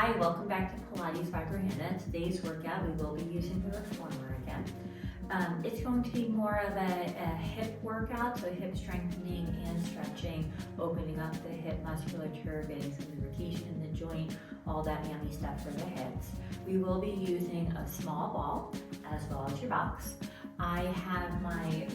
Hi, welcome back to Pilates by Brianna. Today's workout, we will be using the reformer again. It's going to be more of a hip workout, so hip strengthening and stretching, opening up the hip musculature, getting some lubrication in the joint, all that yummy stuff for the hips. We will be using a small ball as well as your box. I have my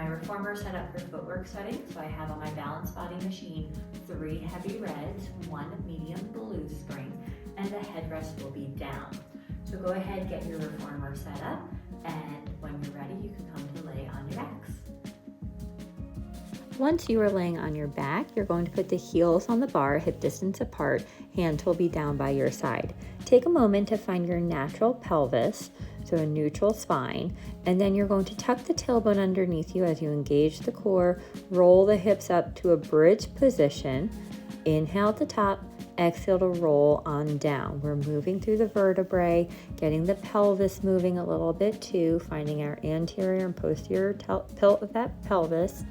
reformer set up for footwork setting, so I have on my balance body machine 3 heavy reds, 1 medium blue spring, and the headrest will be down. So go ahead, get your reformer set up, and when you're ready, you can come to lay on your backs. Once you are laying on your back, you're going to put the heels on the bar, hip distance apart, hands will be down by your side. Take a moment to find your natural pelvis, so a neutral spine, and then you're going to tuck the tailbone underneath you as you engage the core, roll the hips up to a bridge position, inhale at the top, exhale to roll on down. We're moving through the vertebrae, getting the pelvis moving a little bit too, finding our anterior and posterior tilt of that pelvis,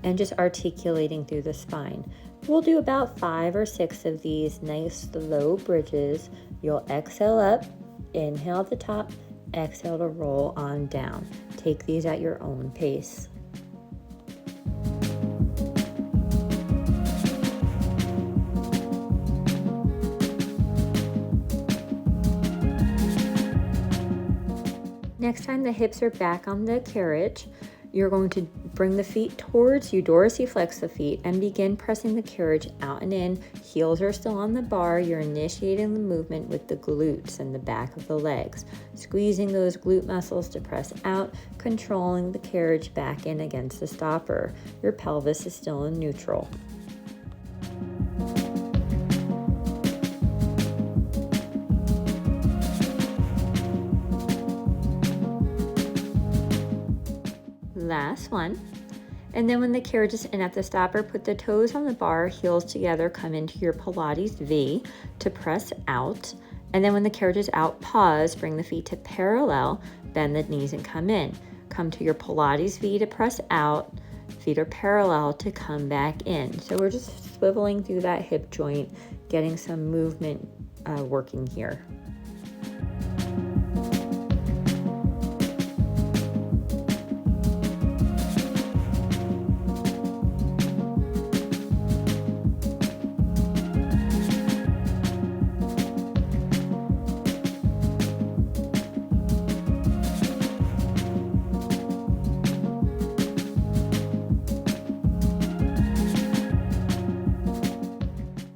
and just articulating through the spine. We'll do about 5 or 6 of these nice slow bridges. You'll exhale up, inhale at the top, exhale to roll on down. Take these at your own pace. Next time the hips are back on the carriage, you're going to bring the feet towards you, dorsiflex the feet, and begin pressing the carriage out and in. Heels are still on the bar. You're initiating the movement with the glutes and the back of the legs, squeezing those glute muscles to press out, controlling the carriage back in against the stopper. Your pelvis is still in neutral. Last one. And then when the carriage is in at the stopper, put the toes on the bar, heels together, come into your Pilates V to press out. And then when the carriage is out, pause, bring the feet to parallel, bend the knees and come in. Come to your Pilates V to press out, feet are parallel to come back in. So we're just swiveling through that hip joint, getting some movement working here.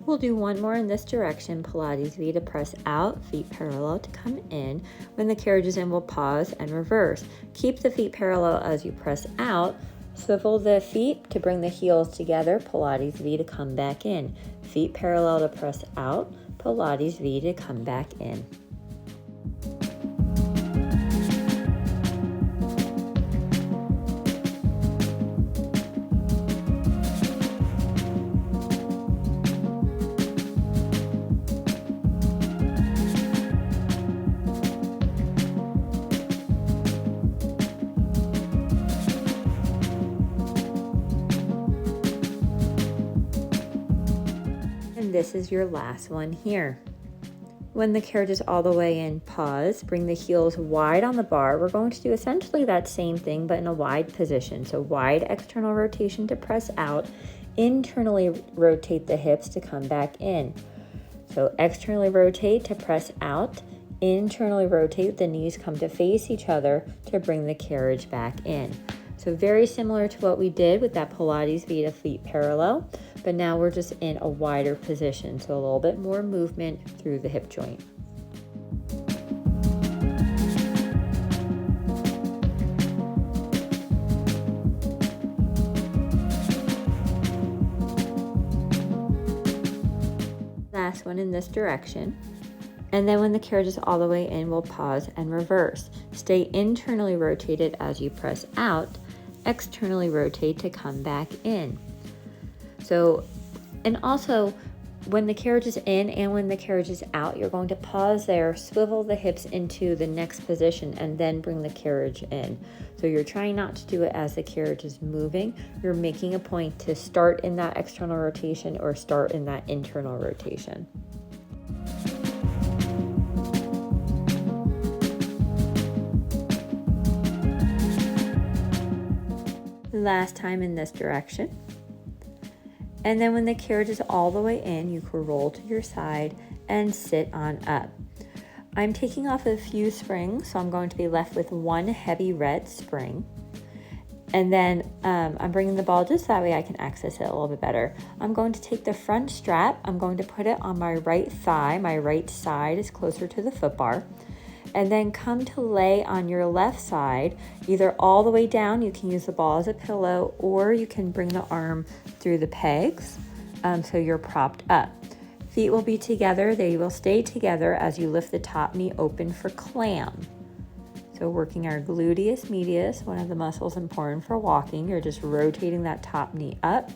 We'll do one more in this direction, Pilates V to press out, feet parallel to come in. When the carriage is in, we'll pause and reverse. Keep the feet parallel as you press out. Swivel the feet to bring the heels together, Pilates V to come back in. Feet parallel to press out, Pilates V to come back in. And this is your last one here. When the carriage is all the way in, pause, bring the heels wide on the bar. We're going to do essentially that same thing, but in a wide position. So wide external rotation to press out, internally rotate the hips to come back in. So externally rotate to press out, internally rotate, the knees come to face each other to bring the carriage back in. So very similar to what we did with that Pilates V to feet parallel, but now we're just in a wider position, so a little bit more movement through the hip joint. Last one in this direction. And then when the carriage is all the way in, we'll pause and reverse. Stay internally rotated as you press out, externally rotate to come back in. So, and also when the carriage is in and when the carriage is out, you're going to pause there, swivel the hips into the next position, and then bring the carriage in. So you're trying not to do it as the carriage is moving. You're making a point to start in that external rotation or start in that internal rotation. Last time in this direction. And then when the carriage is all the way in, you can roll to your side and sit on up. I'm taking off a few springs, so I'm going to be left with one heavy red spring. And then I'm bringing the ball just that way I can access it a little bit better. I'm going to take the front strap, I'm going to put it on my right thigh. My right side is closer to the foot bar. And then come to lay on your left side, either all the way down, you can use the ball as a pillow, or you can bring the arm through the pegs so you're propped up. Feet will be together, they will stay together as you lift the top knee open for clam. So working our gluteus medius, one of the muscles important for walking, you're just rotating that top knee up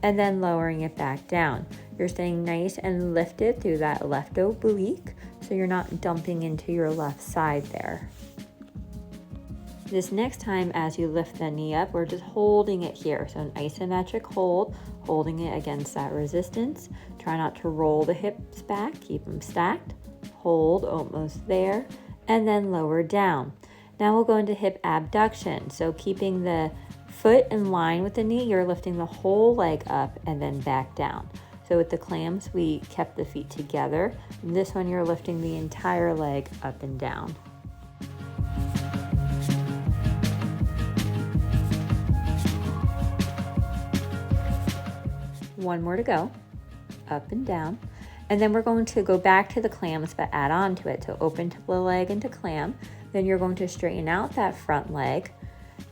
and then lowering it back down. You're staying nice and lifted through that left oblique, so you're not dumping into your left side there. This next time as you lift the knee up, we're just holding it here. So an isometric hold, holding it against that resistance. Try not to roll the hips back, keep them stacked. Hold almost there, and then lower down. Now we'll go into hip abduction. So keeping the foot in line with the knee, you're lifting the whole leg up and then back down. So with the clams, we kept the feet together. In this one, you're lifting the entire leg up and down. One more to go, up and down. And then we're going to go back to the clams, but add on to it. So open to the leg into clam. Then you're going to straighten out that front leg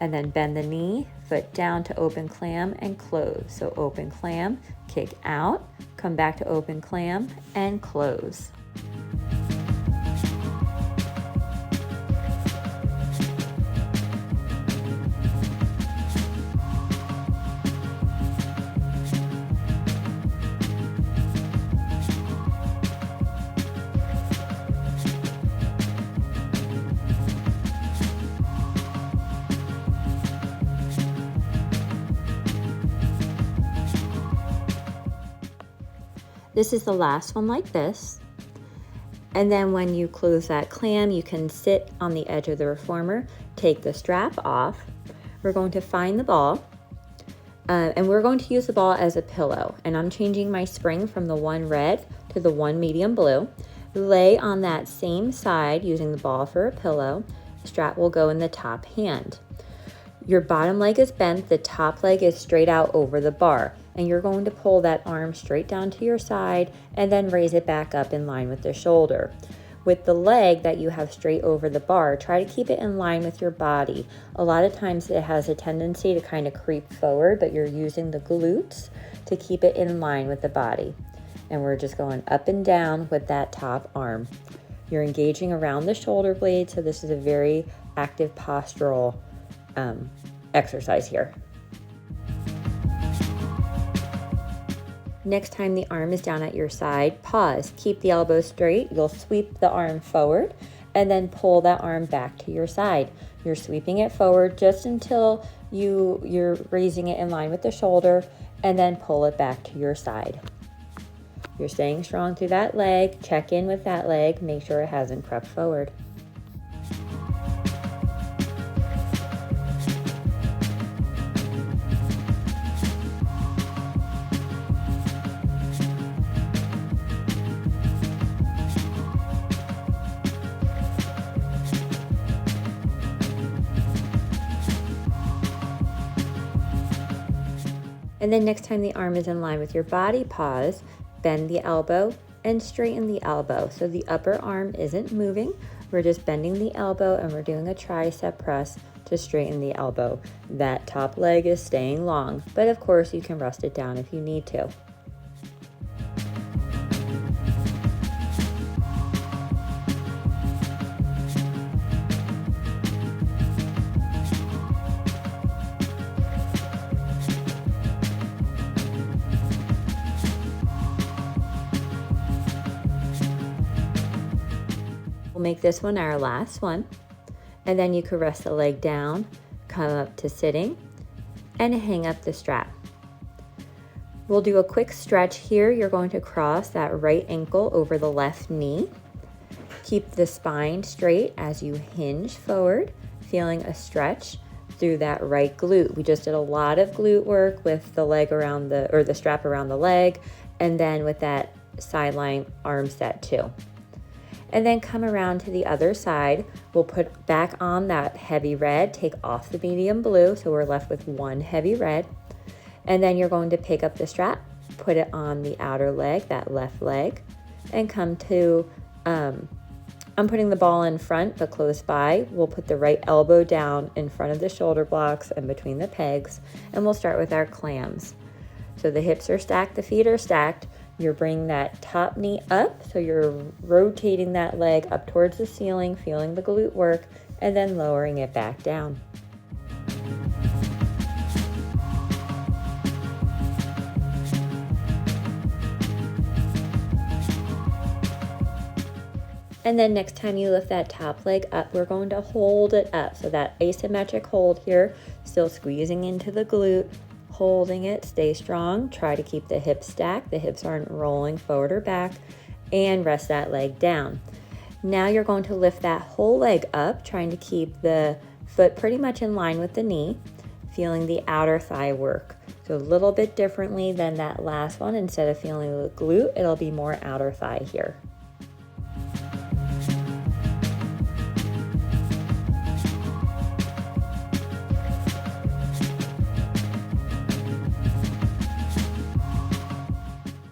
and then bend the knee, foot down to open clam and close. So open clam, kick out, come back to open clam and close. This is the last one like this. And then when you close that clam, you can sit on the edge of the reformer, take the strap off. We're going to find the ball, and we're going to use the ball as a pillow. And I'm changing my spring from the one red to the one medium blue. Lay on that same side using the ball for a pillow. Strap will go in the top hand. Your bottom leg is bent, the top leg is straight out over the bar. And you're going to pull that arm straight down to your side and then raise it back up in line with the shoulder. With the leg that you have straight over the bar, try to keep it in line with your body. A lot of times it has a tendency to kind of creep forward, but you're using the glutes to keep it in line with the body. And we're just going up and down with that top arm. You're engaging around the shoulder blade, so this is a very active postural exercise here. Next time the arm is down at your side, pause, keep the elbow straight. You'll sweep the arm forward and then pull that arm back to your side. You're sweeping it forward just until you're raising it in line with the shoulder and then pull it back to your side. You're staying strong through that leg. Check in with that leg. Make sure it hasn't crept forward. And then next time the arm is in line with your body, pause, bend the elbow, and straighten the elbow. So the upper arm isn't moving. We're just bending the elbow and we're doing a tricep press to straighten the elbow. That top leg is staying long, but of course you can rest it down if you need to. We'll make this one our last one, and then you could rest the leg down, come up to sitting, and hang up the strap. We'll do a quick stretch here. You're going to cross that right ankle over the left knee. Keep the spine straight as you hinge forward, feeling a stretch through that right glute. We just did a lot of glute work with the leg around the strap around the leg, and then with that sideline arm set too. And then come around to the other side. We'll put back on that heavy red, take off the medium blue, so we're left with one heavy red. And then you're going to pick up the strap, put it on the outer leg, that left leg, and come to, I'm putting the ball in front, but close by. We'll put the right elbow down in front of the shoulder blocks and between the pegs, and we'll start with our clams. So the hips are stacked, the feet are stacked. You're bringing that top knee up, so you're rotating that leg up towards the ceiling, feeling the glute work, and then lowering it back down. And then next time you lift that top leg up, we're going to hold it up. So that asymmetric hold here, still squeezing into the glute, holding it, stay strong. Try to keep the hips stacked. The hips aren't rolling forward or back, and rest that leg down. Now you're going to lift that whole leg up, trying to keep the foot pretty much in line with the knee, feeling the outer thigh work. So a little bit differently than that last one. Instead of feeling the glute, it'll be more outer thigh here.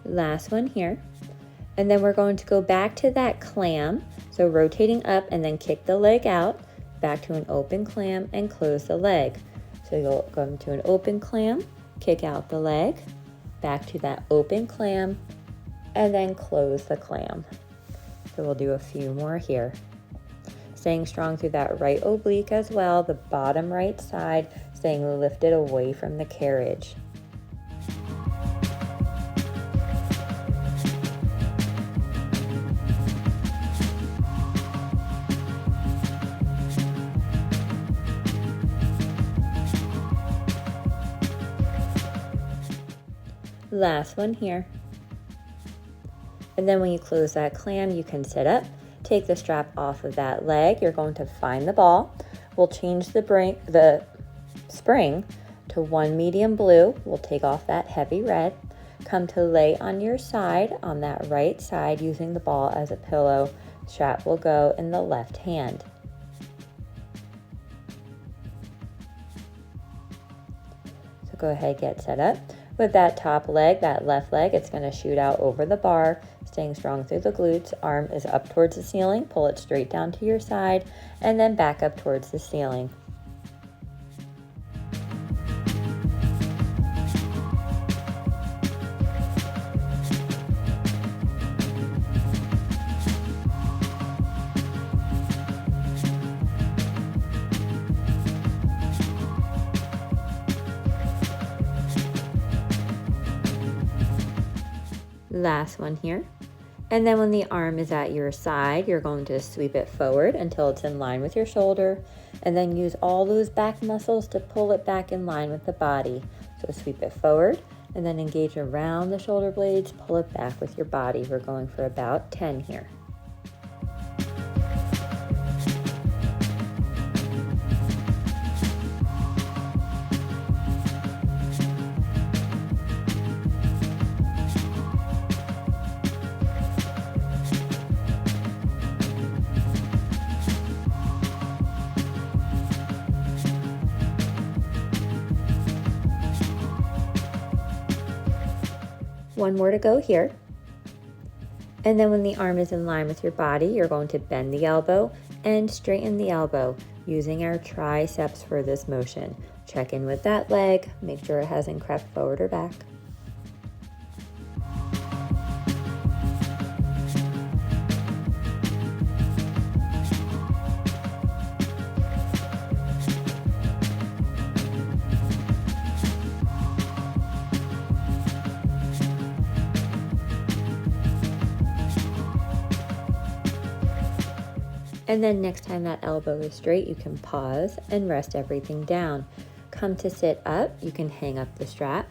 Last one here. And then we're going to go back to that clam. So rotating up and then kick the leg out, back to an open clam and close the leg. So you'll go into an open clam, kick out the leg, back to that open clam, and then close the clam. So we'll do a few more here. Staying strong through that right oblique as well, the bottom right side, staying lifted away from the carriage. Last one here. And then when you close that clam, you can sit up, take the strap off of that leg. You're going to find the ball. We'll change the spring to one medium blue. We'll take off that heavy red. Come to lay on your side, on that right side, using the ball as a pillow. Strap will go in the left hand. So go ahead, get set up. With that top leg, that left leg, it's going to shoot out over the bar, staying strong through the glutes. Arm is up towards the ceiling. Pull it straight down to your side, and then back up towards the ceiling. Last one here. And then when the arm is at your side, you're going to sweep it forward until it's in line with your shoulder, and then use all those back muscles to pull it back in line with the body. So sweep it forward and then engage around the shoulder blades, pull it back with your body. We're going for about 10 here. One more to go here. And then when the arm is in line with your body, you're going to bend the elbow and straighten the elbow using our triceps for this motion. Check in with that leg, make sure it hasn't crept forward or back. And then next time that elbow is straight, you can pause and rest everything down. Come to sit up, you can hang up the strap.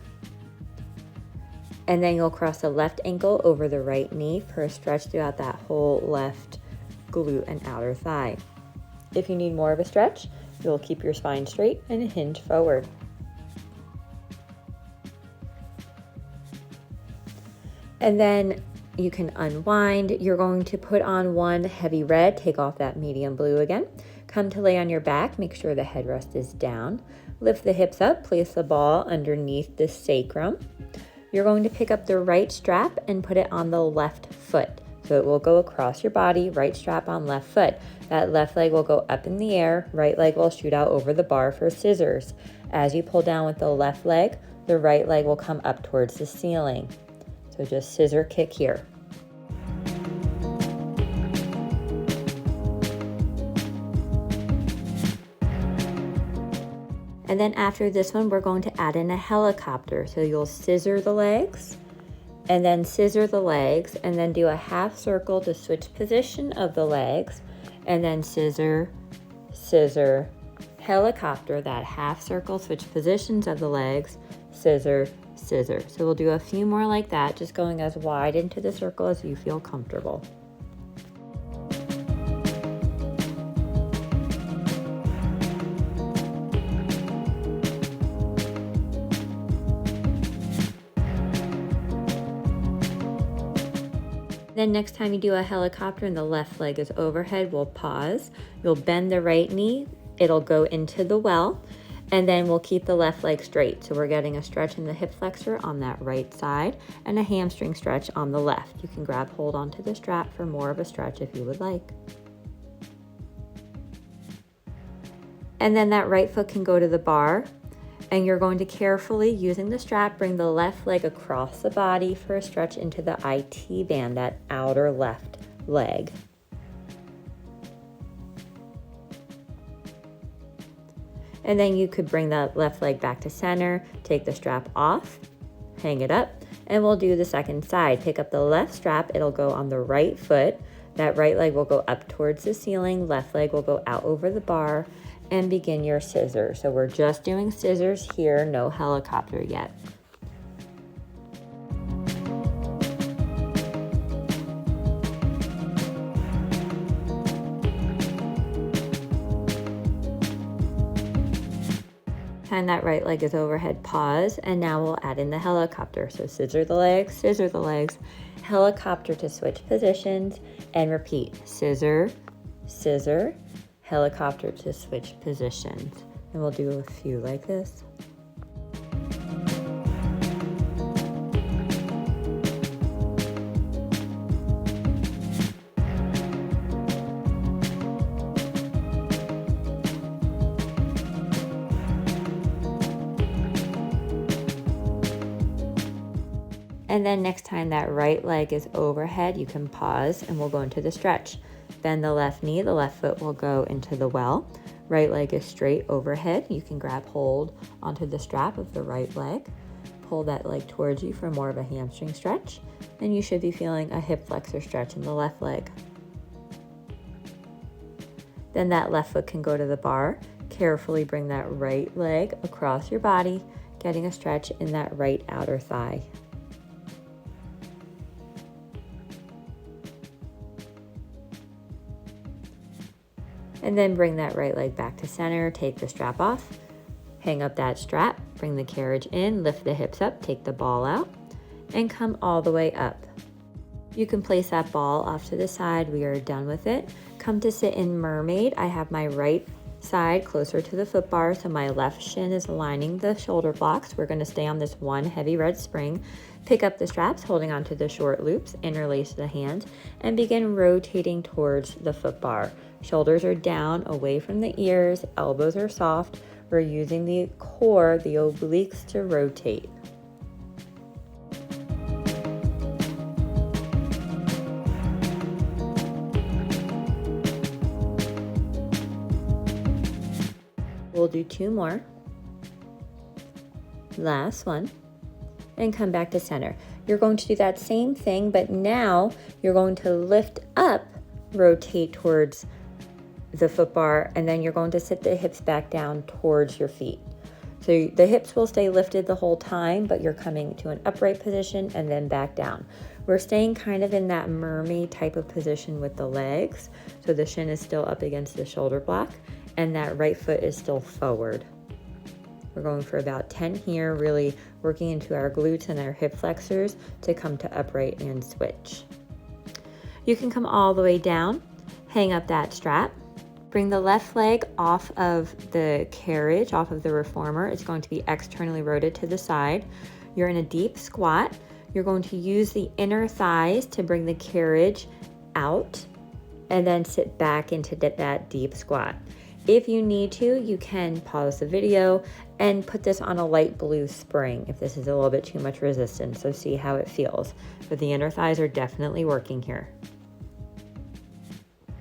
And then you'll cross the left ankle over the right knee for a stretch throughout that whole left glute and outer thigh. If you need more of a stretch, You'll keep your spine straight and hinge forward. And then you can unwind. You're going to put on one heavy red, take off that medium blue again. Come to lay on your back, make sure the headrest is down. Lift the hips up, place the ball underneath the sacrum. You're going to pick up the right strap and put it on the left foot. So it will go across your body, right strap on left foot. That left leg will go up in the air, right leg will shoot out over the bar for scissors. As you pull down with the left leg, the right leg will come up towards the ceiling. So just scissor kick here. And then after this one, we're going to add in a helicopter. So you'll scissor the legs and then scissor the legs and then do a half circle to switch position of the legs and then scissor, scissor, helicopter, that half circle, switch positions of the legs, scissor, scissor. So we'll do a few more like that, just going as wide into the circle as you feel comfortable. Then next time you do a helicopter and the left leg is overhead, we'll pause. You'll bend the right knee, it'll go into the well, and then we'll keep the left leg straight. So we're getting a stretch in the hip flexor on that right side and a hamstring stretch on the left. You can grab hold onto the strap for more of a stretch if you would like. And then that right foot can go to the bar. And you're going to carefully, using the strap, bring the left leg across the body for a stretch into the IT band, that outer left leg. And then you could bring that left leg back to center, take the strap off, hang it up, and we'll do the second side. Pick up the left strap, it'll go on the right foot. That right leg will go up towards the ceiling, left leg will go out over the bar, and begin your scissors. So we're just doing scissors here, no helicopter yet. Time that right leg is overhead, pause, and now we'll add in the helicopter. So scissor the legs, helicopter to switch positions, and repeat. Scissor, scissor, helicopter to switch positions. And we'll do a few like this. And then next time that right leg is overhead, you can pause and we'll go into the stretch. Bend the left knee, the left foot will go into the well. Right leg is straight overhead. You can grab hold onto the strap of the right leg. Pull that leg towards you for more of a hamstring stretch. And you should be feeling a hip flexor stretch in the left leg. Then that left foot can go to the bar. Carefully bring that right leg across your body, getting a stretch in that right outer thigh. And then bring that right leg back to center, take the strap off, hang up that strap, bring the carriage in, lift the hips up, take the ball out, and come all the way up. You can place that ball off to the side. We are done with it. Come to sit in Mermaid. I have my right side closer to the foot bar, so my left shin is aligning the shoulder blocks. We're going to stay on this one heavy red spring. Pick up the straps, holding onto the short loops, interlace the hands, and begin rotating towards the foot bar. Shoulders are down, away from the ears, elbows are soft. We're using the core, the obliques, to rotate. We'll do two more. Last one. And come back to center. You're going to do that same thing, but now you're going to lift up, rotate towards the foot bar, and then you're going to sit the hips back down towards your feet. So the hips will stay lifted the whole time, but you're coming to an upright position and then back down. We're staying kind of in that mermaid type of position with the legs. So the shin is still up against the shoulder block, and that right foot is still forward. We're going for about 10 here, really working into our glutes and our hip flexors to come to upright and switch. You can come all the way down, hang up that strap, bring the left leg off of the carriage, off of the reformer. It's going to be externally rotated to the side. You're in a deep squat. You're going to use the inner thighs to bring the carriage out and then sit back into that deep squat. If you need to, you can pause the video and put this on a light blue spring if this is a little bit too much resistance, so see how it feels. But the inner thighs are definitely working here.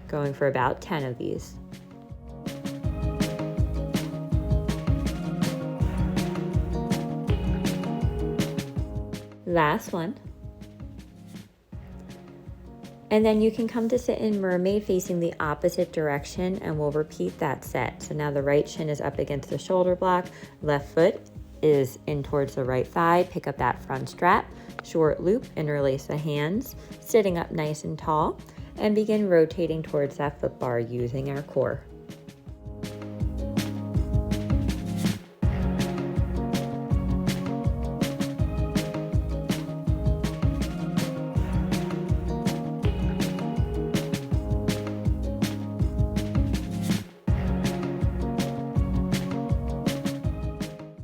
Going for about 10 of these. Last one. And then you can come to sit in Mermaid facing the opposite direction, and we'll repeat that set. So now the right shin is up against the shoulder block, left foot is in towards the right thigh. Pick up that front strap, short loop, interlace the hands, sitting up nice and tall, and begin rotating towards that foot bar using our core.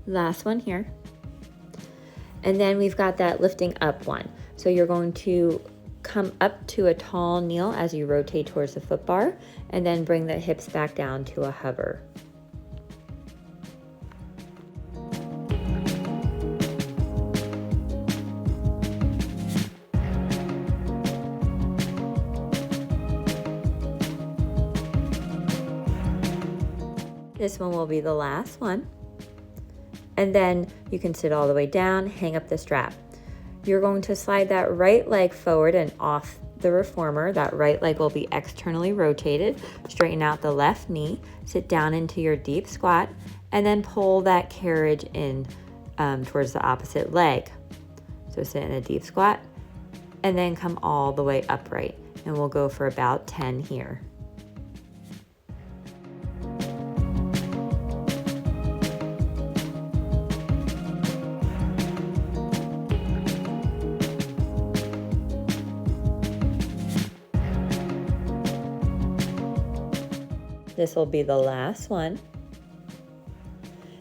Last one here. And then we've got that lifting up one. So you're going to come up to a tall kneel as you rotate towards the foot bar, and then bring the hips back down to a hover. This one will be the last one. And then you can sit all the way down, hang up the strap. You're going to slide that right leg forward and off the reformer. That right leg will be externally rotated. Straighten out the left knee, sit down into your deep squat, and then pull that carriage in towards the opposite leg. So sit in a deep squat, and then come all the way upright. And we'll go for about 10 here. This will be the last one.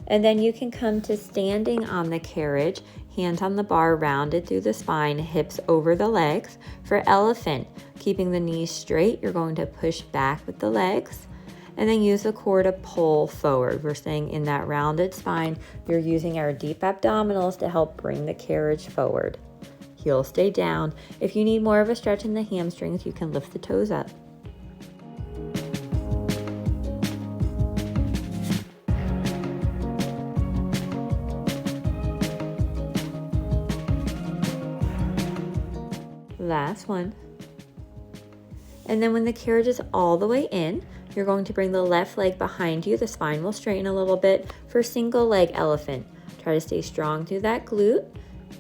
And then you can come to standing on the carriage, hands on the bar, rounded through the spine, hips over the legs. For elephant, keeping the knees straight, you're going to push back with the legs and then use the core to pull forward. We're staying in that rounded spine. You're using our deep abdominals to help bring the carriage forward. Heels stay down. If you need more of a stretch in the hamstrings, you can lift the toes up. Last one. And then when the carriage is all the way in, you're going to bring the left leg behind you. The spine will straighten a little bit for single leg elephant. Try to stay strong through that glute,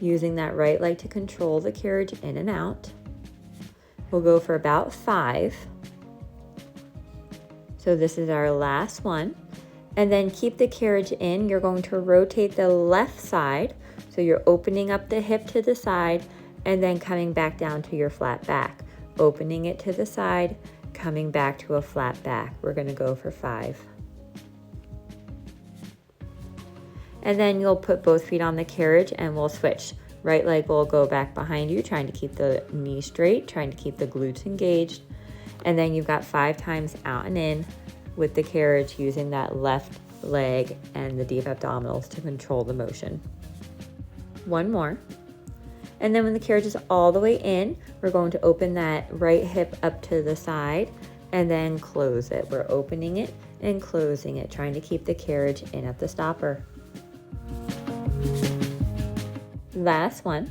using that right leg to control the carriage in and out. We'll go for about 5. So this is our last one. And then keep the carriage in. You're going to rotate the left side. So you're opening up the hip to the side and then coming back down to your flat back. Opening it to the side, coming back to a flat back. We're gonna go for 5. And then you'll put both feet on the carriage and we'll switch. Right leg will go back behind you, trying to keep the knee straight, trying to keep the glutes engaged. And then you've got 5 times out and in with the carriage, using that left leg and the deep abdominals to control the motion. One more. And then when the carriage is all the way in, we're going to open that right hip up to the side and then close it. We're opening it and closing it, trying to keep the carriage in at the stopper. Last one.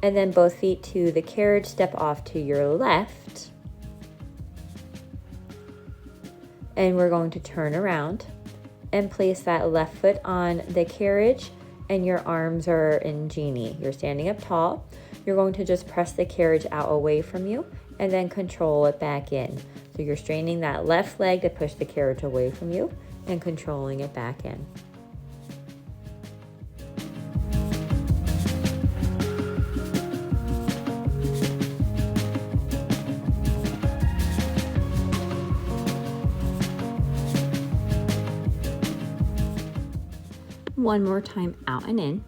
And then both feet to the carriage, step off to your left. And we're going to turn around and place that left foot on the carriage, and your arms are in genie. You're standing up tall. You're going to just press the carriage out away from you and then control it back in. So you're straining that left leg to push the carriage away from you and controlling it back in. One more time, out and in.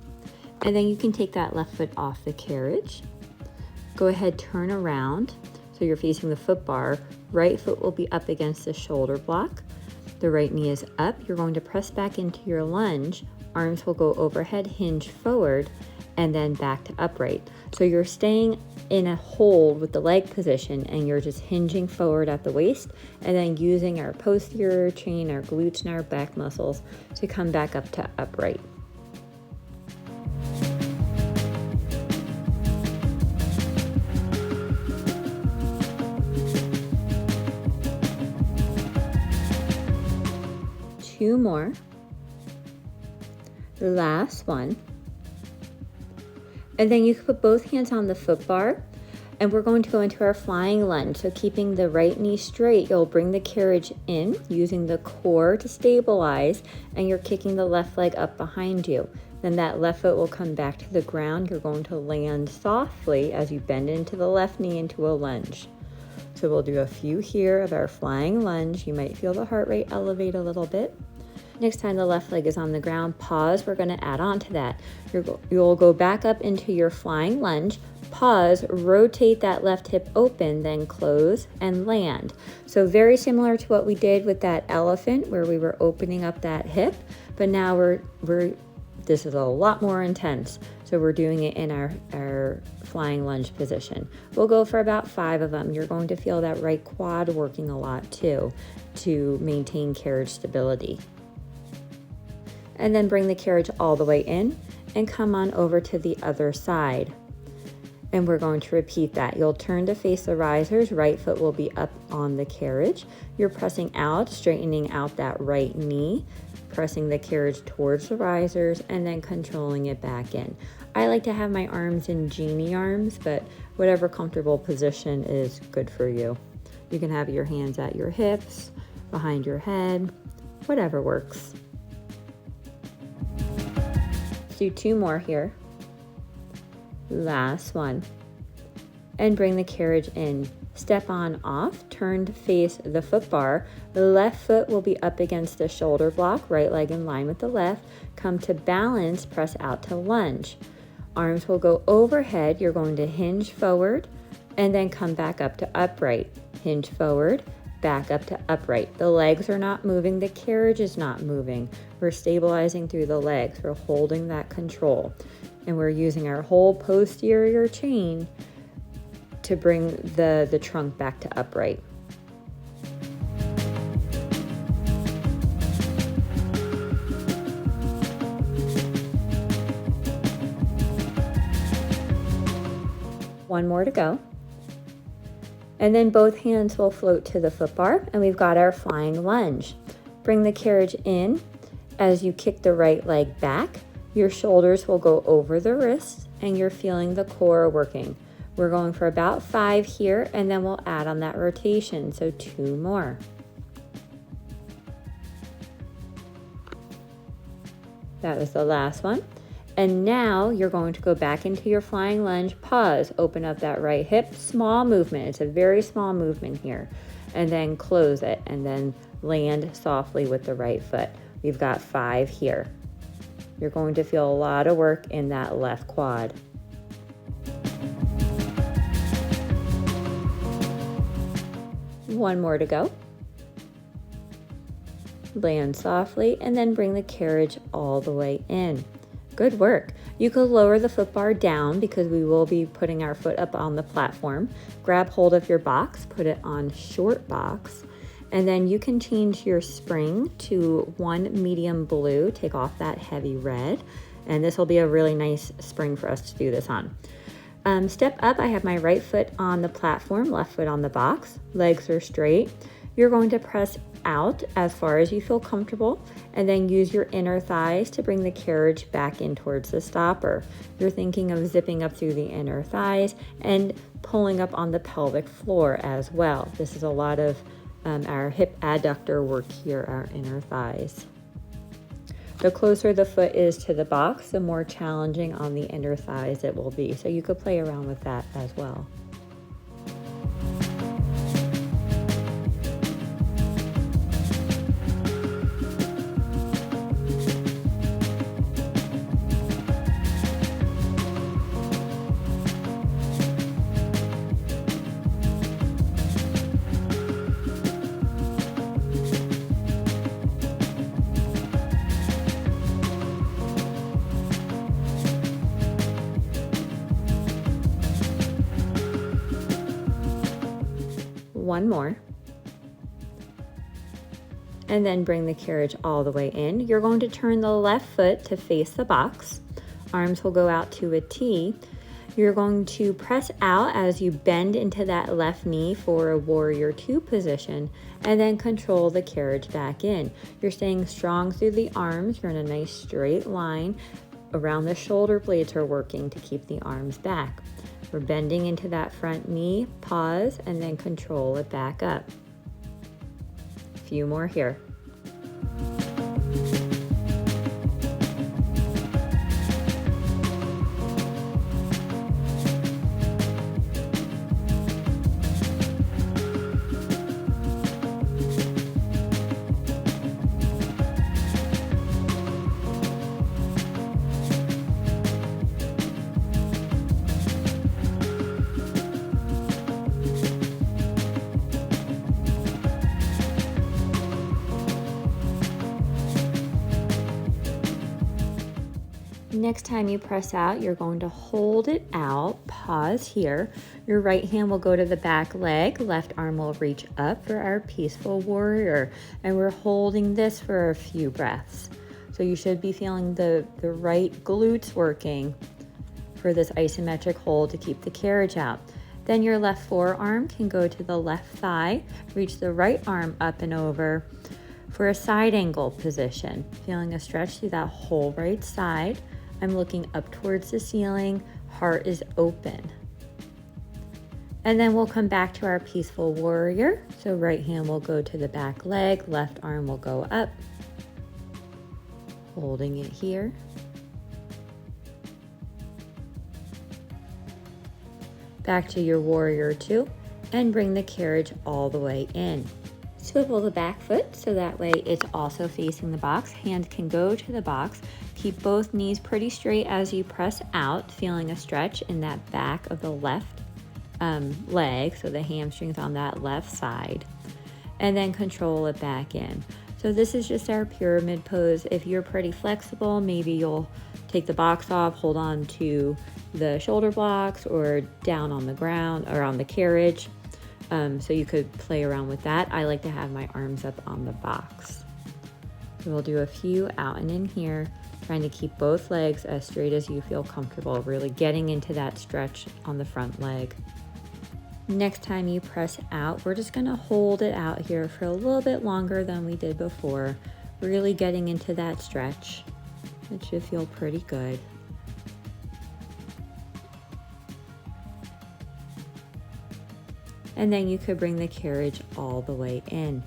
And then you can take that left foot off the carriage. Go ahead, turn around. So you're facing the foot bar. Right foot will be up against the shoulder block. The right knee is up. You're going to press back into your lunge. Arms will go overhead, hinge forward, and then back to upright. So you're staying in a hold with the leg position, and you're just hinging forward at the waist, and then using our posterior chain, our glutes, and our back muscles to come back up to upright. Two more. The last one. And then you can put both hands on the foot bar, and we're going to go into our flying lunge. So keeping the right knee straight, you'll bring the carriage in using the core to stabilize, and you're kicking the left leg up behind you. Then that left foot will come back to the ground. You're going to land softly as you bend into the left knee into a lunge. So we'll do a few here of our flying lunge. You might feel the heart rate elevate a little bit. Next time the left leg is on the ground, pause. We're going to add on to that. You'll go back up into your flying lunge, pause, rotate that left hip open, then close and land. So very similar to what we did with that elephant where we were opening up that hip, but now this is a lot more intense. So we're doing it in our flying lunge position. We'll go for about 5 of them. You're going to feel that right quad working a lot too to maintain carriage stability. And then bring the carriage all the way in and come on over to the other side. And we're going to repeat that. You'll turn to face the risers. Right foot will be up on the carriage. You're pressing out, straightening out that right knee, pressing the carriage towards the risers, and then controlling it back in. I like to have my arms in genie arms, but whatever comfortable position is good for you. You can have your hands at your hips, behind your head, whatever works. Do 2 more here. Last one. And bring the carriage in. Step on off, turn to face the foot bar. The left foot will be up against the shoulder block, right leg in line with the left. Come to balance, press out to lunge. Arms will go overhead. You're going to hinge forward and then come back up to upright. Hinge forward, back up to upright. The legs are not moving, the carriage is not moving. We're stabilizing through the legs. We're holding that control. And we're using our whole posterior chain to bring the trunk back to upright. One more to go. And then both hands will float to the foot bar, and we've got our flying lunge. Bring the carriage in. As you kick the right leg back, your shoulders will go over the wrists, and you're feeling the core working. We're going for about 5 here, and then we'll add on that rotation, so 2 more. That was the last one. And now you're going to go back into your flying lunge, pause, open up that right hip, small movement. It's a very small movement here. And then close it, and then land softly with the right foot. We've got 5 here. You're going to feel a lot of work in that left quad. One more to go. Land softly, and then bring the carriage all the way in. Good work. You could lower the foot bar down because we will be putting our foot up on the platform. Grab hold of your box, put it on short box, and then you can change your spring to 1 medium blue. Take off that heavy red, and this will be a really nice spring for us to do this on. Step up, I have my right foot on the platform, left foot on the box. Legs are straight. You're going to press out as far as you feel comfortable, and then use your inner thighs to bring the carriage back in towards the stopper. You're thinking of zipping up through the inner thighs and pulling up on the pelvic floor as well. This is a lot of our hip adductor work here, our inner thighs. The closer the foot is to the box, the more challenging on the inner thighs it will be. So you could play around with that as well. One more. And then bring the carriage all the way in. You're going to turn the left foot to face the box. Arms will go out to a T. You're going to press out as you bend into that left knee for a warrior two position, and then control the carriage back in. You're staying strong through the arms. You're in a nice straight line. Around the shoulder blades are working to keep the arms back. We're bending into that front knee, pause, and then control it back up. A few more here. Next time you press out, you're going to hold it out, pause here. Your right hand will go to the back leg, left arm will reach up for our peaceful warrior. And we're holding this for a few breaths. So you should be feeling the right glutes working for this isometric hold to keep the carriage out. Then your left forearm can go to the left thigh, reach the right arm up and over for a side angle position. Feeling a stretch through that whole right side. I'm looking up towards the ceiling, heart is open. And then we'll come back to our peaceful warrior. So right hand will go to the back leg, left arm will go up. Holding it here. Back to your warrior two, and bring the carriage all the way in. Swivel the back foot so that way it's also facing the box. Hand can go to the box. Keep both knees pretty straight as you press out, feeling a stretch in that back of the left leg, so the hamstrings on that left side. And then control it back in. So this is just our pyramid pose. If you're pretty flexible, maybe you'll take the box off, hold on to the shoulder blocks or down on the ground or on the carriage. So you could play around with that. I like to have my arms up on the box. So we'll do a few out and in here, trying to keep both legs as straight as you feel comfortable, really getting into that stretch on the front leg. Next time you press out, we're just gonna hold it out here for a little bit longer than we did before, really getting into that stretch. It should feel pretty good. And then you could bring the carriage all the way in.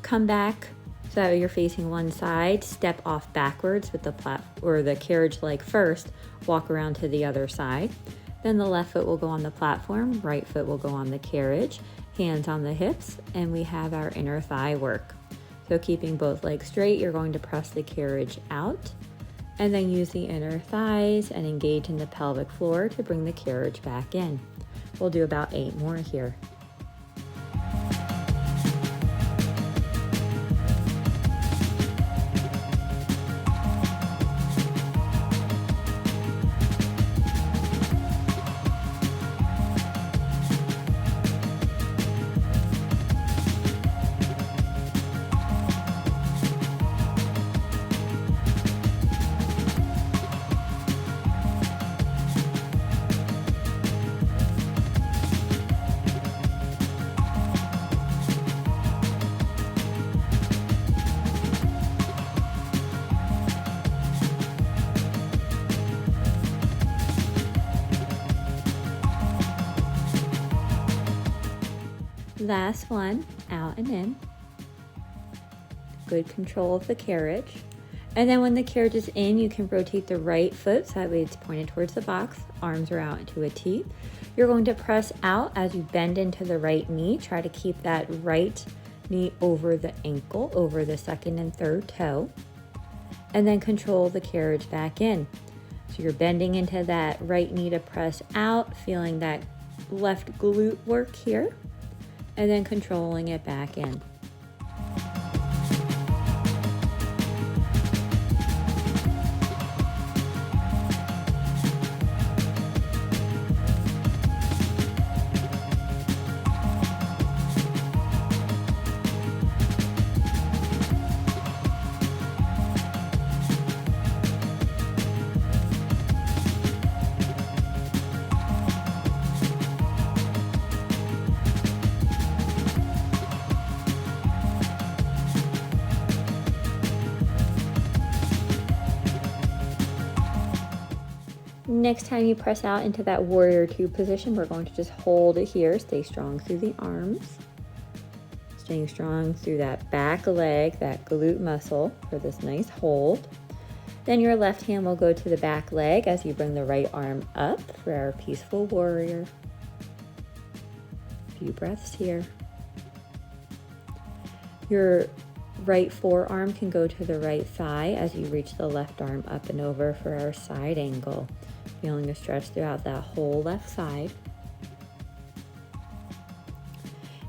Come back so that you're facing one side, step off backwards with the carriage leg first, walk around to the other side. Then the left foot will go on the platform, right foot will go on the carriage, hands on the hips, and we have our inner thigh work. So keeping both legs straight, you're going to press the carriage out, and then use the inner thighs and engage in the pelvic floor to bring the carriage back in. We'll do about 8 more here. Last one, out and in. Good control of the carriage. And then when the carriage is in, you can rotate the right foot so that way it's pointed towards the box. Arms are out into a T. You're going to press out as you bend into the right knee. Try to keep that right knee over the ankle, over the second and third toe. And then control the carriage back in. So you're bending into that right knee to press out, feeling that left glute work here, and then controlling it back in. Next time you press out into that warrior two position, we're going to just hold it here. Stay strong through the arms. Staying strong through that back leg, that glute muscle for this nice hold. Then your left hand will go to the back leg as you bring the right arm up for our peaceful warrior. A few breaths here. Your right forearm can go to the right thigh as you reach the left arm up and over for our side angle. Feeling a stretch throughout that whole left side.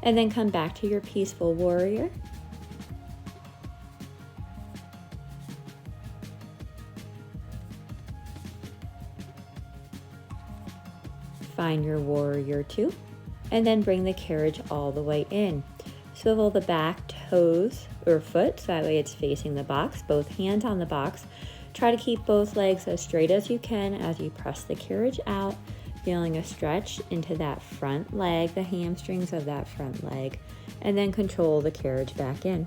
And then come back to your peaceful warrior. Find your warrior two, and then bring the carriage all the way in. Swivel the back toes or foot so that way it's facing the box, both hands on the box. Try to keep both legs as straight as you can as you press the carriage out, feeling a stretch into that front leg, the hamstrings of that front leg, and then control the carriage back in.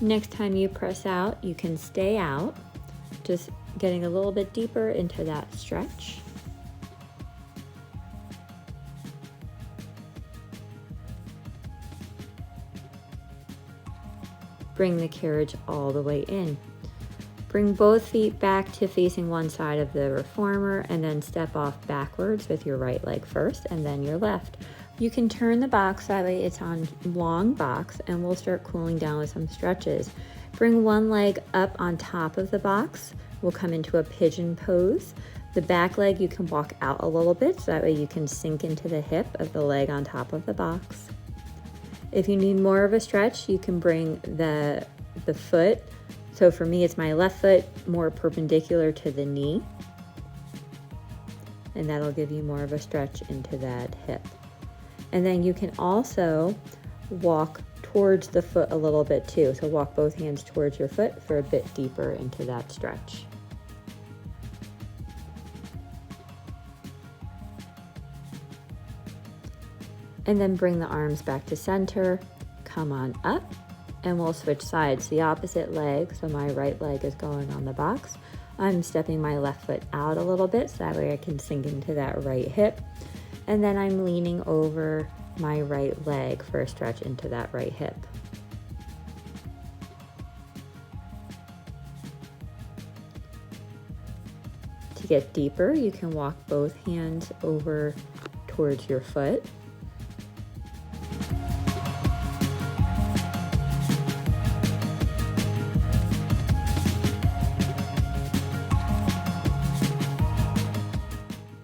Next time you press out, you can stay out, just getting a little bit deeper into that stretch. Bring the carriage all the way in. Bring both feet back to facing one side of the reformer and then step off backwards with your right leg first and then your left. You can turn the box, that way it's on long box, and we'll start cooling down with some stretches. Bring one leg up on top of the box. We'll come into a pigeon pose. The back leg you can walk out a little bit, so that way you can sink into the hip of the leg on top of the box. If you need more of a stretch, you can bring the foot. So for me, it's my left foot more perpendicular to the knee. And that'll give you more of a stretch into that hip. And then you can also walk towards the foot a little bit too. So walk both hands towards your foot for a bit deeper into that stretch. And then bring the arms back to center, come on up, and we'll switch sides. The opposite leg, so my right leg is going on the box. I'm stepping my left foot out a little bit so that way I can sink into that right hip. And then I'm leaning over my right leg for a stretch into that right hip. To get deeper, you can walk both hands over towards your foot.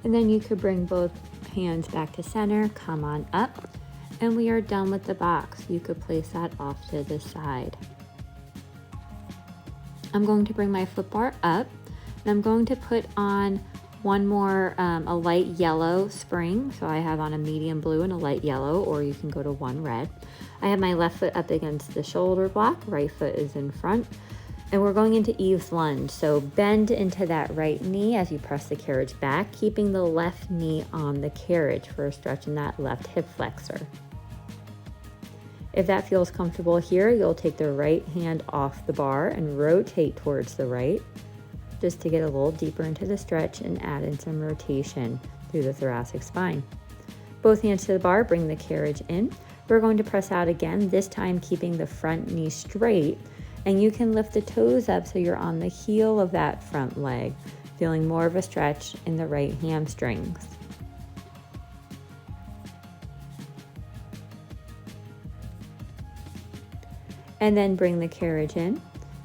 And then you could bring both hands back to center, come on up, and we are done with the box. You could place that off to the side. I'm going to bring my foot bar up, and I'm going to put on one more, a light yellow spring. So I have on a medium blue and a light yellow, or you can go to one red. I have my left foot up against the shoulder block, right foot is in front. And we're going into Eve's lunge. So bend into that right knee as you press the carriage back, keeping the left knee on the carriage for a stretch in that left hip flexor. If that feels comfortable here, you'll take the right hand off the bar and rotate towards the right, just to get a little deeper into the stretch and add in some rotation through the thoracic spine. Both hands to the bar, bring the carriage in. We're going to press out again, this time keeping the front knee straight. And you can lift the toes up so you're on the heel of that front leg, feeling more of a stretch in the right hamstrings. And then bring the carriage in,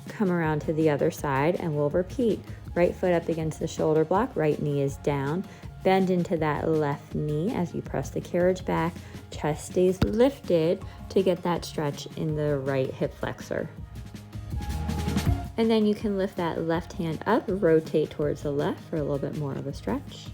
come around to the other side, and we'll repeat. Right foot up against the shoulder block, right knee is down. Bend into that left knee as you press the carriage back. Chest stays lifted to get that stretch in the right hip flexor. And then you can lift that left hand up, rotate towards the left for a little bit more of a stretch.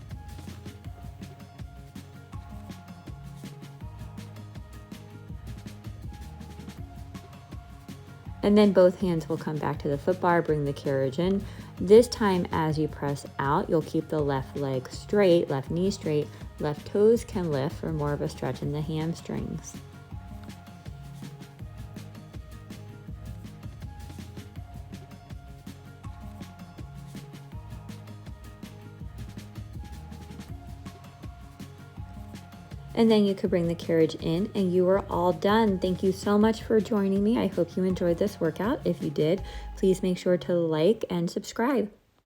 And then both hands will come back to the foot bar, bring the carriage in. This time as you press out, you'll keep the left leg straight, left knee straight, left toes can lift for more of a stretch in the hamstrings. And then you could bring the carriage in and you are all done. Thank you so much for joining me. I hope you enjoyed this workout. If you did, please make sure to like and subscribe.